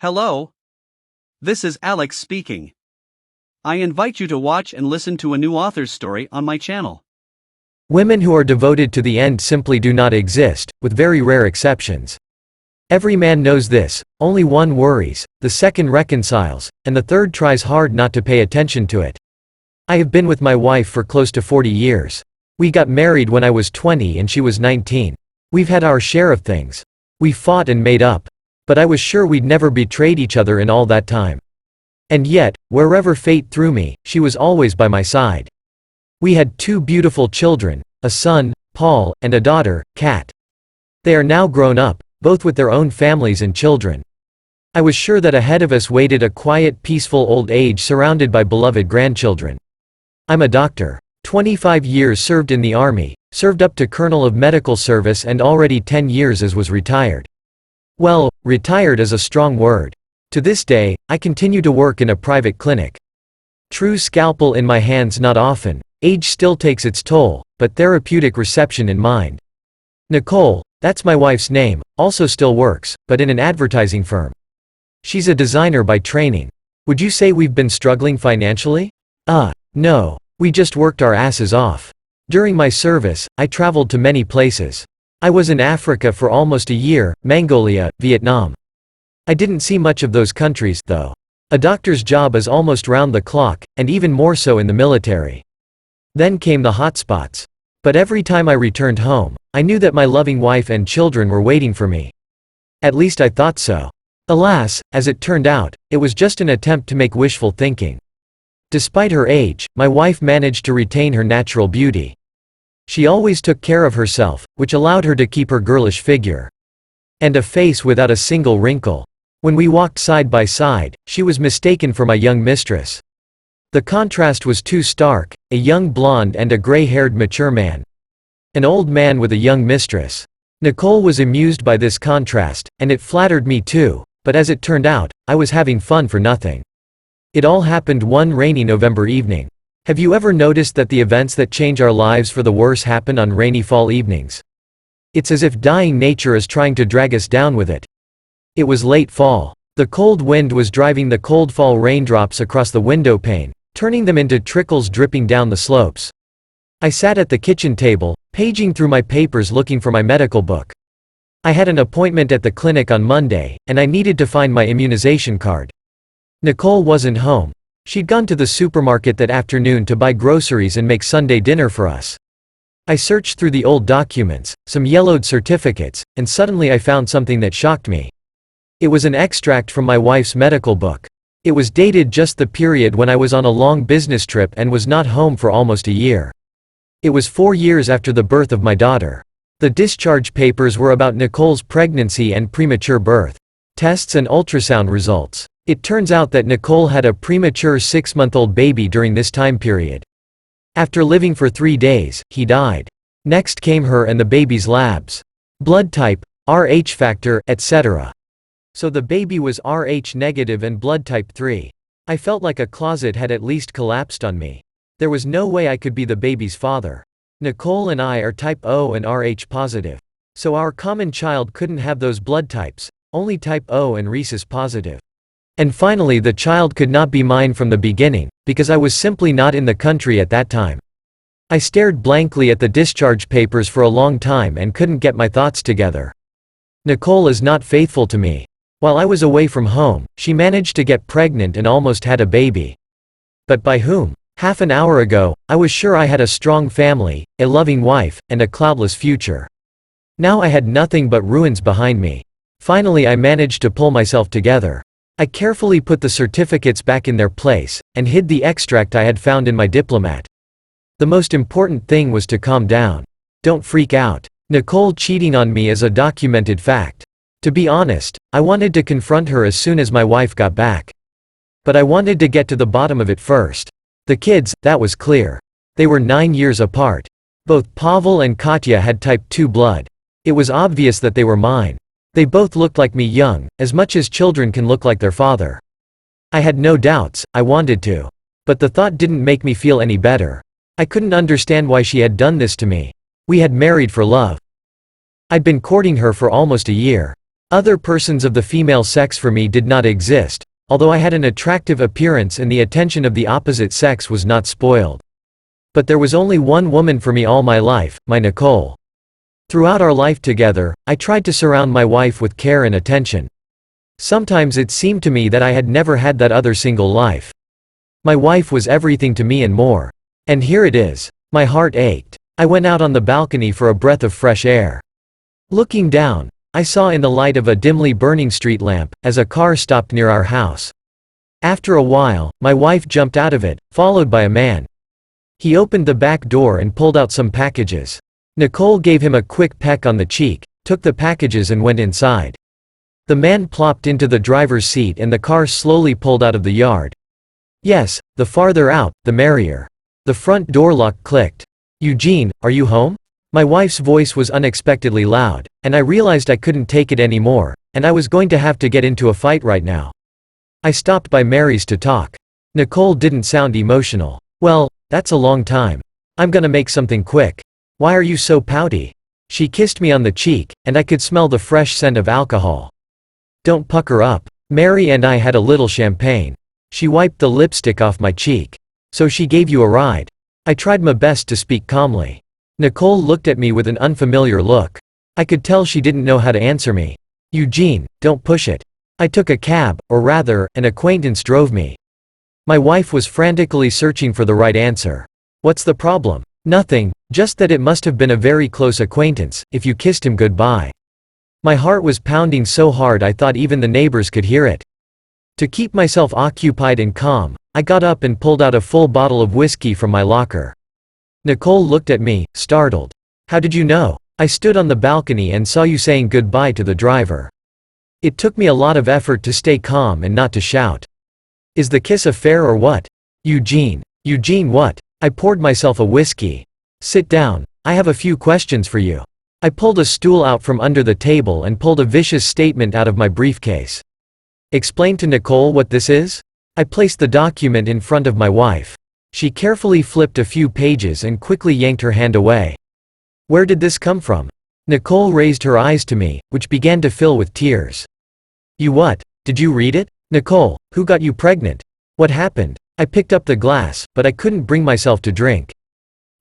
Hello, this is Alex speaking. I invite you to watch and listen to a new author's story on my channel. Women who are devoted to the end simply do not exist, with very rare exceptions. Every man knows this, only one worries, the second reconciles, and the third tries hard not to pay attention to it. I have been with my wife for close to 40 years. We got married when I was 20 and she was 19. We've had our share of things. We fought and made up. But I was sure we'd never betrayed each other in all that time. And yet, wherever fate threw me, she was always by my side. We had two beautiful children, a son, Paul, and a daughter, Kat. They are now grown up, both with their own families and children. I was sure that ahead of us waited a quiet, peaceful old age surrounded by beloved grandchildren. I'm a doctor. 25 years served in the Army, served up to Colonel of Medical Service and already 10 years as was retired. Well, retired is a strong word. To this day, I continue to work in a private clinic. True scalpel in my hands not often, age still takes its toll, but therapeutic reception in mind. Nicole, that's my wife's name, also still works, but in an advertising firm. She's a designer by training. Would you say we've been struggling financially? No. We just worked our asses off. During my service, I traveled to many places. I was in Africa for almost a year, Mongolia, Vietnam. I didn't see much of those countries, though. A doctor's job is almost round the clock, and even more so in the military. Then came the hotspots. But every time I returned home, I knew that my loving wife and children were waiting for me. At least I thought so. Alas, as it turned out, it was just an attempt to make wishful thinking. Despite her age, my wife managed to retain her natural beauty. She always took care of herself, which allowed her to keep her girlish figure. And a face without a single wrinkle. When we walked side by side, she was mistaken for my young mistress. The contrast was too stark, a young blonde and a gray-haired mature man. An old man with a young mistress. Nicole was amused by this contrast, and it flattered me too, but as it turned out, I was having fun for nothing. It all happened one rainy November evening. Have you ever noticed that the events that change our lives for the worse happen on rainy fall evenings? It's as if dying nature is trying to drag us down with it. It was late fall. The cold wind was driving the cold fall raindrops across the window pane, turning them into trickles dripping down the slopes. I sat at the kitchen table, paging through my papers looking for my medical book. I had an appointment at the clinic on Monday, and I needed to find my immunization card. Nicole wasn't home. She'd gone to the supermarket that afternoon to buy groceries and make Sunday dinner for us. I searched through the old documents, some yellowed certificates, and suddenly I found something that shocked me. It was an extract from my wife's medical book. It was dated just the period when I was on a long business trip and was not home for almost a year. It was 4 years after the birth of my daughter. The discharge papers were about Nicole's pregnancy and premature birth. Tests and ultrasound results. It turns out that Nicole had a premature 6-month-old baby during this time period. After living for 3 days, he died. Next came her and the baby's labs. Blood type, Rh factor, etc. So the baby was Rh negative and blood type 3. I felt like a closet had at least collapsed on me. There was no way I could be the baby's father. Nicole and I are type O and Rh positive. So our common child couldn't have those blood types, only type O and rhesus positive. And finally the child could not be mine from the beginning, because I was simply not in the country at that time. I stared blankly at the discharge papers for a long time and couldn't get my thoughts together. Nicole is not faithful to me. While I was away from home, she managed to get pregnant and almost had a baby. But by whom? Half an hour ago, I was sure I had a strong family, a loving wife, and a cloudless future. Now I had nothing but ruins behind me. Finally I managed to pull myself together. I carefully put the certificates back in their place, and hid the extract I had found in my diplomat. The most important thing was to calm down. Don't freak out. Nicole cheating on me is a documented fact. To be honest, I wanted to confront her as soon as my wife got back. But I wanted to get to the bottom of it first. The kids, that was clear. They were 9 years apart. Both Pavel and Katya had type 2 blood. It was obvious that they were mine. They both looked like me young, as much as children can look like their father. I had no doubts, I wanted to. But the thought didn't make me feel any better. I couldn't understand why she had done this to me. We had married for love. I'd been courting her for almost a year. Other persons of the female sex for me did not exist, although I had an attractive appearance and the attention of the opposite sex was not spoiled. But there was only one woman for me all my life, my Nicole. Throughout our life together, I tried to surround my wife with care and attention. Sometimes it seemed to me that I had never had that other single life. My wife was everything to me and more. And here it is. My heart ached. I went out on the balcony for a breath of fresh air. Looking down, I saw in the light of a dimly burning street lamp, as a car stopped near our house. After a while, my wife jumped out of it, followed by a man. He opened the back door and pulled out some packages. Nicole gave him a quick peck on the cheek, took the packages and went inside. The man plopped into the driver's seat and the car slowly pulled out of the yard. Yes, the farther out, the merrier. The front door lock clicked. "Eugene, are you home?" My wife's voice was unexpectedly loud, and I realized I couldn't take it anymore, and I was going to have to get into a fight right now. I stopped by Mary's to talk. Nicole didn't sound emotional. "Well, that's a long time. I'm gonna make something quick. Why are you so pouty?" She kissed me on the cheek, and I could smell the fresh scent of alcohol. "Don't pucker up." Mary and I had a little champagne. She wiped the lipstick off my cheek. "So she gave you a ride?" I tried my best to speak calmly. Nicole looked at me with an unfamiliar look. I could tell she didn't know how to answer me. "Eugene, don't push it. I took a cab, or rather, an acquaintance drove me." My wife was frantically searching for the right answer. "What's the problem?" "Nothing, just that it must have been a very close acquaintance, if you kissed him goodbye." My heart was pounding so hard I thought even the neighbors could hear it. To keep myself occupied and calm, I got up and pulled out a full bottle of whiskey from my locker. Nicole looked at me, startled. "How did you know?" "I stood on the balcony and saw you saying goodbye to the driver." It took me a lot of effort to stay calm and not to shout. "Is the kiss a fair or what?" "Eugene. Eugene what?" I poured myself a whiskey. "Sit down. I have a few questions for you." I pulled a stool out from under the table and pulled a vicious statement out of my briefcase. "Explain to Nicole what this is?" I placed the document in front of my wife. She carefully flipped a few pages and quickly yanked her hand away. "Where did this come from?" Nicole raised her eyes to me, which began to fill with tears. "You what? Did you read it? Nicole, who got you pregnant? What happened?" I picked up the glass, but I couldn't bring myself to drink.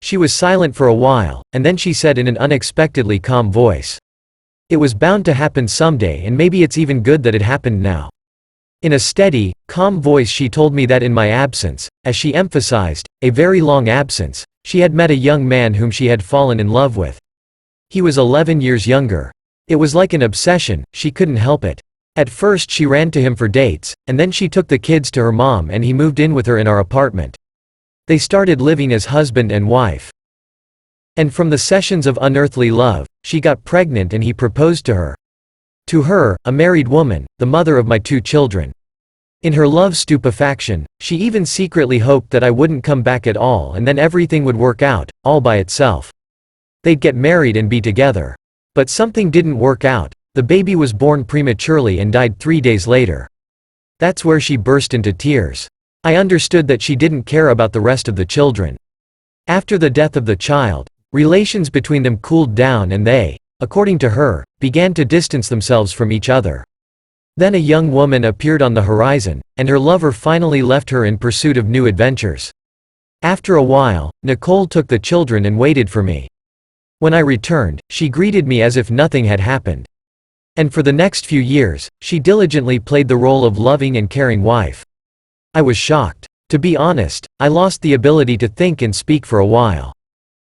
She was silent for a while, and then she said in an unexpectedly calm voice, "It was bound to happen someday, and maybe it's even good that it happened now." In a steady, calm voice she told me that in my absence, as she emphasized, a very long absence, she had met a young man whom she had fallen in love with. He was 11 years younger. It was like an obsession, she couldn't help it. At first she ran to him for dates, and then she took the kids to her mom and he moved in with her in our apartment. They started living as husband and wife. And from the sessions of unearthly love, she got pregnant and he proposed to her. To her, a married woman, the mother of my 2 children. In her love stupefaction, she even secretly hoped that I wouldn't come back at all and then everything would work out, all by itself. They'd get married and be together. But something didn't work out. The baby was born prematurely and died 3 days later. That's where she burst into tears. I understood that she didn't care about the rest of the children. After the death of the child, relations between them cooled down and they, according to her, began to distance themselves from each other. Then a young woman appeared on the horizon, and her lover finally left her in pursuit of new adventures. After a while, Nicole took the children and waited for me. When I returned, she greeted me as if nothing had happened. And for the next few years, she diligently played the role of loving and caring wife. I was shocked. To be honest, I lost the ability to think and speak for a while.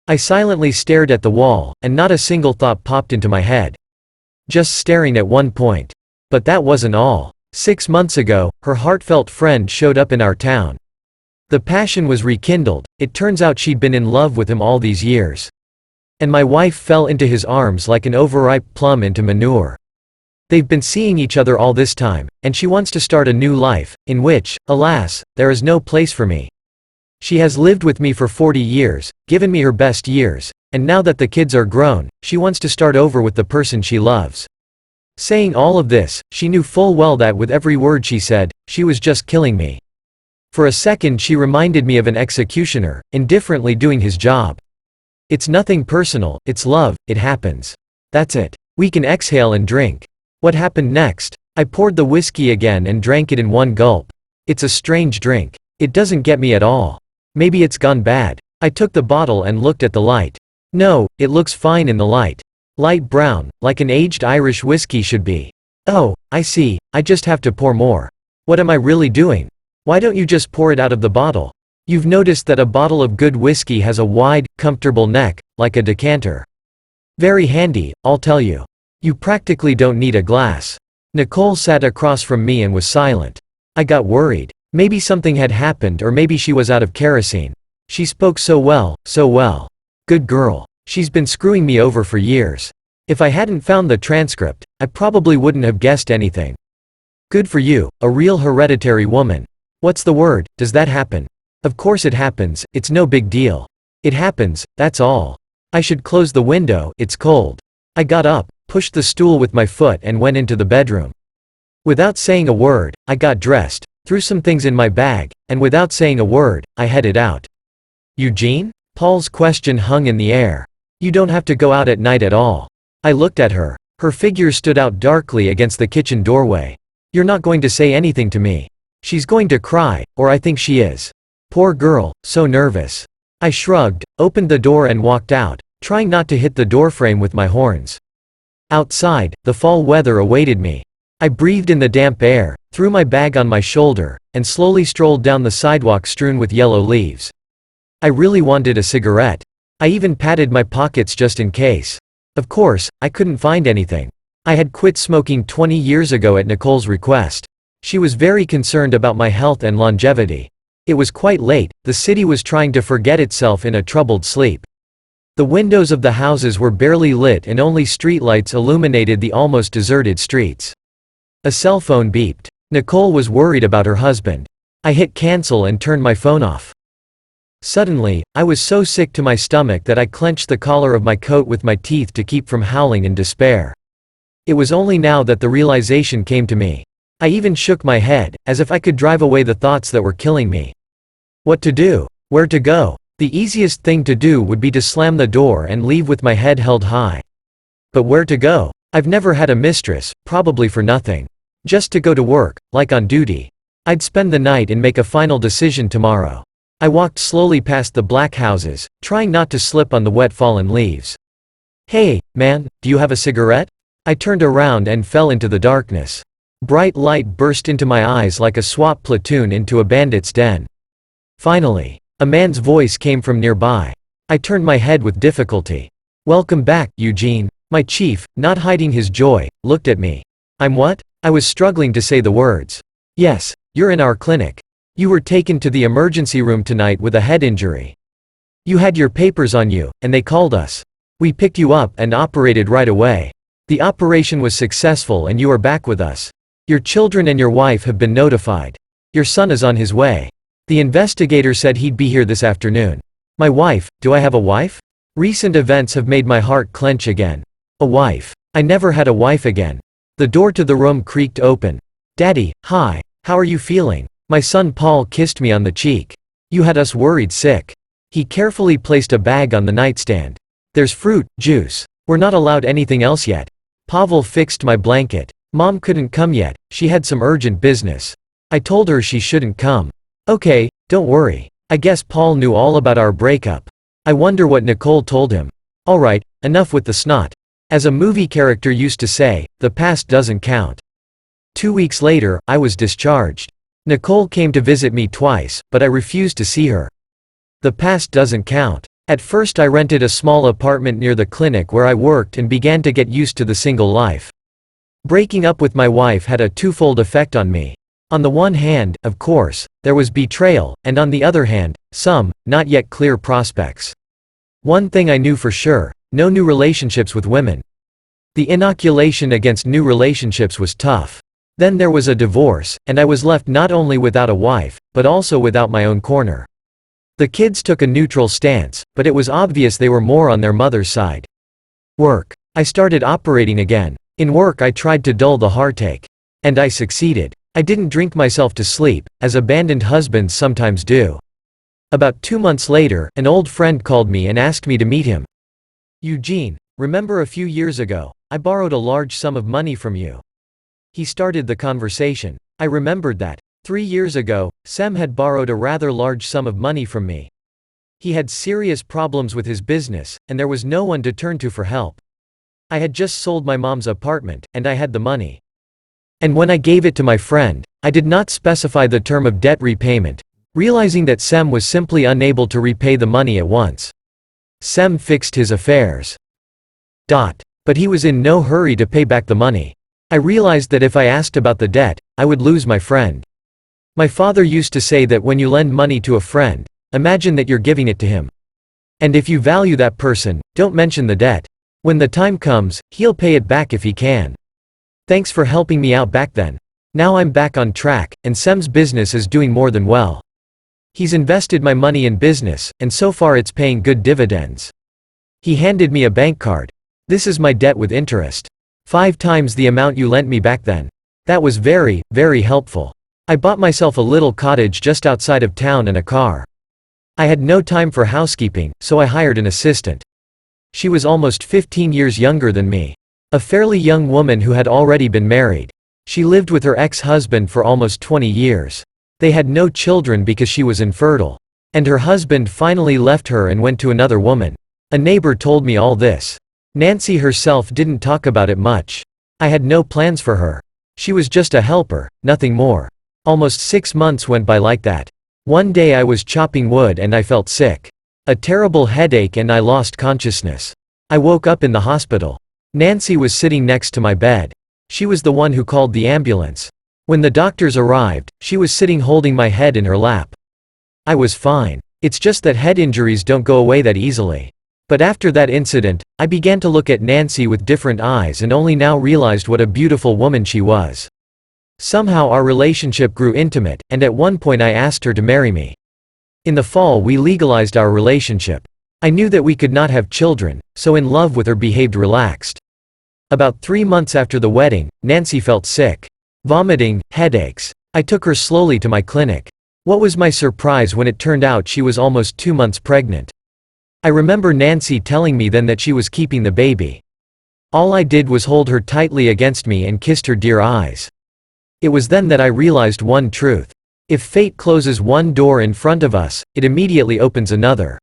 I silently stared at the wall, and not a single thought popped into my head. Just staring at one point. But that wasn't all. 6 months ago, her heartfelt friend showed up in our town. The passion was rekindled. It turns out she'd been in love with him all these years. And my wife fell into his arms like an overripe plum into manure. They've been seeing each other all this time, and she wants to start a new life, in which, alas, there is no place for me. She has lived with me for 40 years, given me her best years, and now that the kids are grown, she wants to start over with the person she loves. Saying all of this, she knew full well that with every word she said, she was just killing me. For a second she reminded me of an executioner, indifferently doing his job. It's nothing personal, it's love, it happens. That's it. We can exhale and drink. What happened next? I poured the whiskey again and drank it in one gulp. It's a strange drink. It doesn't get me at all. Maybe it's gone bad. I took the bottle and looked at the light. No, it looks fine in the light. Light brown, like an aged Irish whiskey should be. Oh, I see, I just have to pour more. What am I really doing? Why don't you just pour it out of the bottle? You've noticed that a bottle of good whiskey has a wide, comfortable neck, like a decanter. Very handy, I'll tell you. You practically don't need a glass. Nicole sat across from me and was silent. I got worried. Maybe something had happened or maybe she was out of kerosene. She spoke so well, so well. Good girl. She's been screwing me over for years. If I hadn't found the transcript, I probably wouldn't have guessed anything. Good for you, a real hereditary woman. What's the word? Does that happen? Of course it happens, it's no big deal. It happens, that's all. I should close the window, it's cold. I got up, pushed the stool with my foot and went into the bedroom. Without saying a word, I got dressed, threw some things in my bag, and without saying a word, I headed out. Eugene? Paul's question hung in the air. You don't have to go out at night at all. I looked at her. Her figure stood out darkly against the kitchen doorway. You're not going to say anything to me. She's going to cry, or I think she is. Poor girl, so nervous. I shrugged, opened the door and walked out, trying not to hit the doorframe with my horns. Outside, the fall weather awaited me. I breathed in the damp air, threw my bag on my shoulder, and slowly strolled down the sidewalk strewn with yellow leaves. I really wanted a cigarette. I even patted my pockets just in case. Of course, I couldn't find anything. I had quit smoking 20 years ago at Nicole's request. She was very concerned about my health and longevity. It was quite late, the city was trying to forget itself in a troubled sleep. The windows of the houses were barely lit and only streetlights illuminated the almost deserted streets. A cell phone beeped. Nicole was worried about her husband. I hit cancel and turned my phone off. Suddenly, I was so sick to my stomach that I clenched the collar of my coat with my teeth to keep from howling in despair. It was only now that the realization came to me. I even shook my head, as if I could drive away the thoughts that were killing me. What to do? Where to go? The easiest thing to do would be to slam the door and leave with my head held high. But where to go? I've never had a mistress, probably for nothing. Just to go to work, like on duty. I'd spend the night and make a final decision tomorrow. I walked slowly past the black houses, trying not to slip on the wet fallen leaves. Hey, man, do you have a cigarette? I turned around and fell into the darkness. Bright light burst into my eyes like a SWAT platoon into a bandit's den. Finally, a man's voice came from nearby. I turned my head with difficulty. Welcome back, Eugene. My chief, not hiding his joy, looked at me. I'm what? I was struggling to say the words. Yes, you're in our clinic. You were taken to the emergency room tonight with a head injury. You had your papers on you, and they called us. We picked you up and operated right away. The operation was successful and you are back with us. Your children and your wife have been notified. Your son is on his way. The investigator said he'd be here this afternoon. My wife, do I have a wife? Recent events have made my heart clench again. A wife. I never had a wife again. The door to the room creaked open. Daddy, hi, how are you feeling? My son Paul kissed me on the cheek. You had us worried sick. He carefully placed a bag on the nightstand. There's fruit, juice. We're not allowed anything else yet. Pavel fixed my blanket. Mom couldn't come yet, she had some urgent business. I told her she shouldn't come. Okay, don't worry. I guess Paul knew all about our breakup. I wonder what Nicole told him. Alright, enough with the snot. As a movie character used to say, the past doesn't count. 2 weeks later, I was discharged. Nicole came to visit me twice, but I refused to see her. The past doesn't count. At first I rented a small apartment near the clinic where I worked and began to get used to the single life. Breaking up with my wife had a twofold effect on me. On the one hand, of course, there was betrayal, and on the other hand, some, not yet clear prospects. One thing I knew for sure, no new relationships with women. The inoculation against new relationships was tough. Then there was a divorce, and I was left not only without a wife, but also without my own corner. The kids took a neutral stance, but it was obvious they were more on their mother's side. Work. I started operating again. In work I tried to dull the heartache. And I succeeded. I didn't drink myself to sleep, as abandoned husbands sometimes do. About 2 months later, an old friend called me and asked me to meet him. Eugene, remember a few years ago, I borrowed a large sum of money from you. He started the conversation. I remembered that 3 years ago, Sem had borrowed a rather large sum of money from me. He had serious problems with his business, and there was no one to turn to for help. I had just sold my mom's apartment, and I had the money. And when I gave it to my friend, I did not specify the term of debt repayment, realizing that Sem was simply unable to repay the money at once. Sem fixed his affairs. But he was in no hurry to pay back the money. I realized that if I asked about the debt, I would lose my friend. My father used to say that when you lend money to a friend, imagine that you're giving it to him. And if you value that person, don't mention the debt. When the time comes, he'll pay it back if he can. Thanks for helping me out back then. Now I'm back on track, and Sem's business is doing more than well. He's invested my money in business, and so far it's paying good dividends. He handed me a bank card. This is my debt with interest. 5 times the amount you lent me back then. That was very, very helpful. I bought myself a little cottage just outside of town and a car. I had no time for housekeeping, so I hired an assistant. She was almost 15 years younger than me. A fairly young woman who had already been married. She lived with her ex-husband for almost 20 years. They had no children because she was infertile. And her husband finally left her and went to another woman. A neighbor told me all this. Nancy herself didn't talk about it much. I had no plans for her. She was just a helper, nothing more. Almost 6 months went by like that. One day I was chopping wood and I felt sick. A terrible headache and I lost consciousness. I woke up in the hospital. Nancy was sitting next to my bed. She was the one who called the ambulance. When the doctors arrived, she was sitting holding my head in her lap. I was fine. It's just that head injuries don't go away that easily. But after that incident, I began to look at Nancy with different eyes and only now realized what a beautiful woman she was. Somehow our relationship grew intimate, and at one point I asked her to marry me. In the fall we legalized our relationship. I knew that we could not have children, so in love with her behaved relaxed. About 3 months after the wedding, Nancy felt sick. Vomiting, headaches. I took her slowly to my clinic. What was my surprise when it turned out she was almost 2 months pregnant. I remember Nancy telling me then that she was keeping the baby. All I did was hold her tightly against me and kissed her dear eyes. It was then that I realized one truth. If fate closes one door in front of us, it immediately opens another.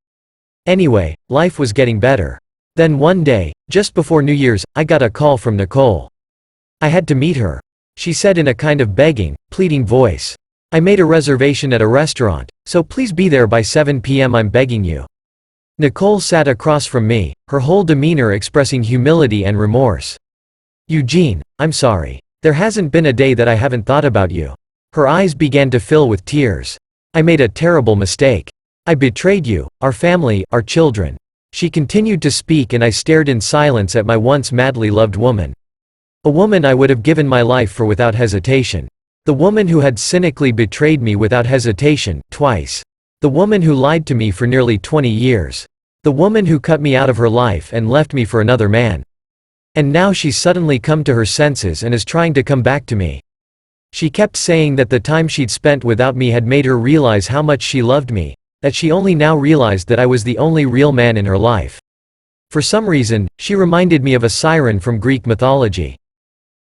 Anyway, life was getting better. Then one day, just before New Year's, I got a call from Nicole. I had to meet her. She said in a kind of begging, pleading voice. I made a reservation at a restaurant, so please be there by 7 p.m. I'm begging you. Nicole sat across from me, her whole demeanor expressing humility and remorse. Eugene, I'm sorry. There hasn't been a day that I haven't thought about you. Her eyes began to fill with tears. I made a terrible mistake. I betrayed you, our family, our children. She continued to speak and I stared in silence at my once madly loved woman. A woman I would have given my life for without hesitation. The woman who had cynically betrayed me without hesitation, twice. The woman who lied to me for nearly 20 years. The woman who cut me out of her life and left me for another man. And now she's suddenly come to her senses and is trying to come back to me. She kept saying that the time she'd spent without me had made her realize how much she loved me, that she only now realized that I was the only real man in her life. For some reason, she reminded me of a siren from Greek mythology.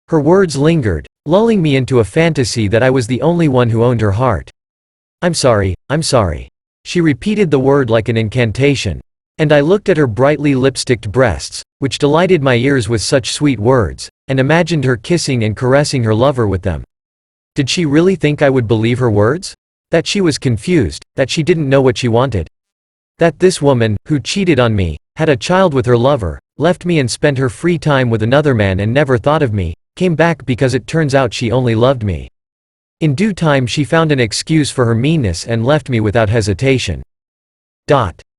Her words lingered, lulling me into a fantasy that I was the only one who owned her heart. I'm sorry, I'm sorry. She repeated the word like an incantation. And I looked at her brightly lipsticked breasts, which delighted my ears with such sweet words, and imagined her kissing and caressing her lover with them. Did she really think I would believe her words? That she was confused, that she didn't know what she wanted? That this woman, who cheated on me, had a child with her lover, left me and spent her free time with another man and never thought of me, came back because it turns out she only loved me. In due time she found an excuse for her meanness and left me without hesitation.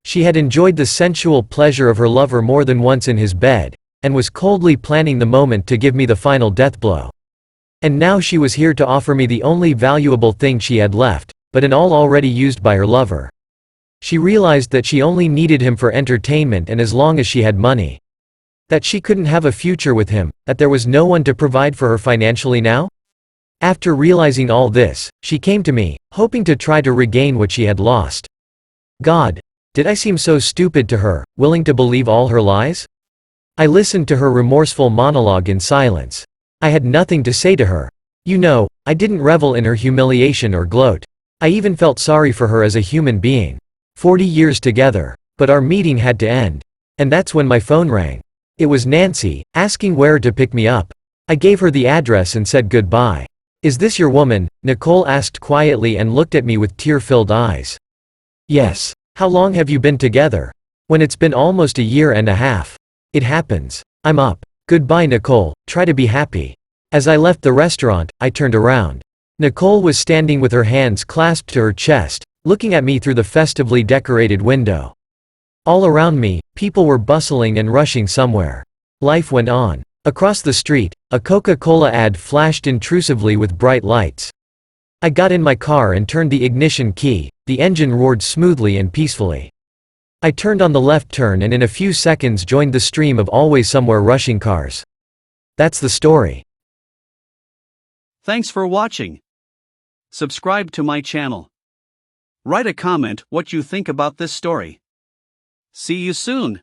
She had enjoyed the sensual pleasure of her lover more than once in his bed, and was coldly planning the moment to give me the final death blow. And now she was here to offer me the only valuable thing she had left, but an all already used by her lover. She realized that she only needed him for entertainment and as long as she had money. That she couldn't have a future with him, that there was no one to provide for her financially now? After realizing all this, she came to me, hoping to try to regain what she had lost. God, did I seem so stupid to her, willing to believe all her lies? I listened to her remorseful monologue in silence. I had nothing to say to her. You know, I didn't revel in her humiliation or gloat. I even felt sorry for her as a human being. 40 years together. But our meeting had to end. And that's when my phone rang. It was Nancy, asking where to pick me up. I gave her the address and said goodbye. Is this your woman? Nicole asked quietly and looked at me with tear-filled eyes. Yes. How long have you been together? When it's been almost a year and a half. It happens. I'm up. Goodbye, Nicole, try to be happy. As I left the restaurant, I turned around. Nicole was standing with her hands clasped to her chest, looking at me through the festively decorated window. All around me, people were bustling and rushing somewhere. Life went on. Across the street, a Coca-Cola ad flashed intrusively with bright lights. I got in my car and turned the ignition key. The engine roared smoothly and peacefully. I turned on the left turn and in a few seconds joined the stream of always somewhere rushing cars. That's the story. Thanks for watching. Subscribe to my channel. Write a comment what you think about this story. See you soon.